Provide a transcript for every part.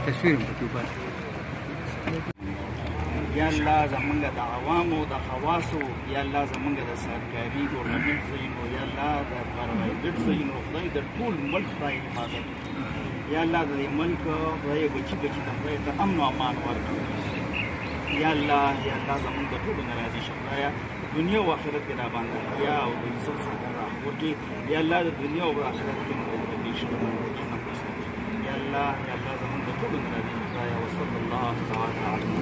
تصویر مکتوبہ یا اللہ زمنگ دا عوامو دا خواصو یا اللہ زمنگ دا سرکاری گورنمنٹ زینو یا اللہ دا پروائیویٹ زینو خدای دا طول ملک خدای حفاظت یا اللہ دا ملک خدای بچی بچی دا امن و امان ورکو یا اللہ زمنگ دا طول نرازی شخدایا دنیا و آخرت کے راباندہ یا او دا عزت سادر راہ ورکی یا اللہ دا دنیا و آخرت کے مدد شکر یا اللہ زمین کو طول نرازی شخدایا وصل اللہ تعالی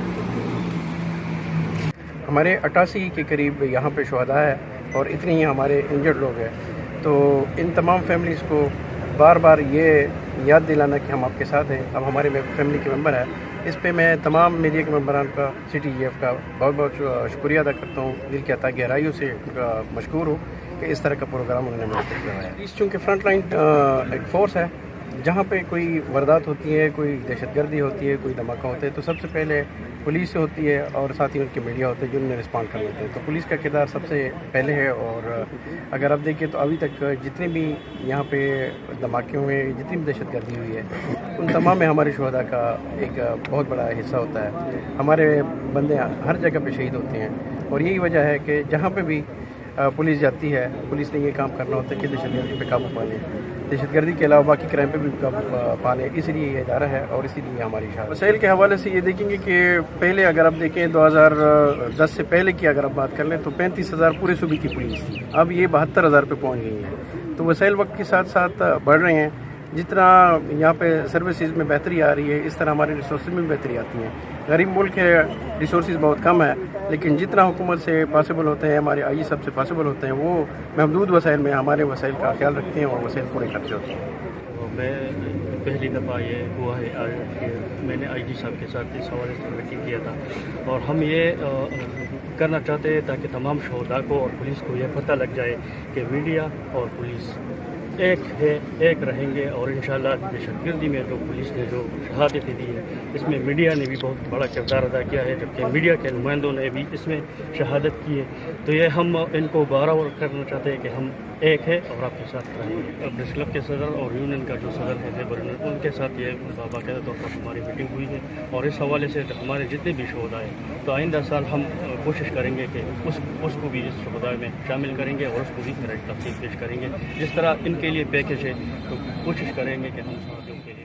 ہمارے 88 کے قریب یہاں پہ شہداء ہے اور اتنے ہی ہمارے انجرڈ لوگ ہیں، تو ان تمام فیملیز کو بار بار یہ یاد دلانا کہ ہم آپ کے ساتھ ہیں، اب ہمارے فیملی کے ممبر ہیں، اس پہ میں تمام میڈیا کے ممبران کا CTGF کا بہت بہت شکریہ ادا کرتا ہوں، دل کی عطا گہرائیوں سے مشکور ہوں کہ اس طرح کا پروگرام انہوں نے منعقد کروایا ہے۔ اس چونکہ فرنٹ لائن ایک فورس ہے، جہاں پہ کوئی واردات ہوتی ہے، کوئی دہشت گردی ہوتی ہے، کوئی دھماکہ ہوتا ہے تو سب سے پہلے پولیس سے ہوتی ہے اور ساتھ ہی ان کے میڈیا ہوتے ہیں جو انہیں رسپانڈ کر لیتے ہیں، تو پولیس کا کردار سب سے پہلے ہے۔ اور اگر آپ دیکھیں تو ابھی تک جتنے بھی یہاں پہ دھماکے ہوئے، جتنی بھی دہشت گردی ہوئی ہے، ان تمام میں ہمارے شہداء کا ایک بہت بڑا حصہ ہوتا ہے۔ ہمارے بندے ہر جگہ پہ شہید ہوتے ہیں اور یہی وجہ ہے کہ جہاں پہ بھی پولیس جاتی ہے، پولیس نے یہ کام کرنا ہوتا ہے کہ دہشت گردی پہ قابو پانے، دہشت گردی کے علاوہ باقی کرائم پہ بھی قابو پانے، اس لیے یہ ادارہ ہے اور اسی لیے ہماری شہادت۔ وسائل کے حوالے سے یہ دیکھیں گے کہ پہلے اگر آپ دیکھیں 2010 سے پہلے کی اگر آپ بات کر لیں تو 35,000 پورے صوبے کی پولیس تھی، اب یہ 72,000 پہ پہنچ گئی ہے، تو وسائل وقت کے ساتھ ساتھ بڑھ رہے ہیں۔ جتنا یہاں پہ سروسز میں بہتری آ رہی ہے اس طرح ہمارے ریسورسز میں بہتری آتی ہے۔ غریب ملک ہے، ریسورسز بہت کم ہے، لیکن جتنا حکومت سے پاسبل ہوتے ہیں، ہمارے آئی سب سے پاسبل ہوتے ہیں، وہ محدود وسائل میں ہمارے وسائل کا خیال رکھتے ہیں اور وسائل پورے کرتے ہوتے ہیں۔ میں پہلی دفعہ یہ ہوا ہے کہ میں نے IG صاحب کے ساتھ اس حوالے سے میٹنگ کیا تھا، اور ہم یہ کرنا چاہتے ہیں تاکہ تمام شہداء کو اور پولیس کو یہ پتہ لگ جائے کہ میڈیا اور پولیس ایک ہے، ایک رہیں گے، اور انشاءاللہ دہشت گردی میں جو پولیس نے جو شہادتیں دی ہے اس میں میڈیا نے بھی بہت بڑا کردار ادا کیا ہے، جبکہ میڈیا کے نمائندوں نے بھی اس میں شہادت کی ہے، تو یہ ہم ان کو برابر کرنا چاہتے ہیں کہ ہم ایک ہے اور آپ کے ساتھ رہیں گے۔ پریس کلب کے صدر اور یونین کا جو صدر ہے ان کے ساتھ یہ باقاعدہ طور پر ہماری میٹنگ ہوئی ہے، اور اس حوالے سے ہمارے جتنے بھی شہداء ہیں تو آئندہ سال ہم کوشش کریں گے کہ اس کو بھی اس شہداء میں شامل کریں گے اور اس کو بھی تفصیل پیش کریں گے، جس طرح ان کے لیے پیکیج ہے تو کوشش کریں گے کہ ہم کے لیے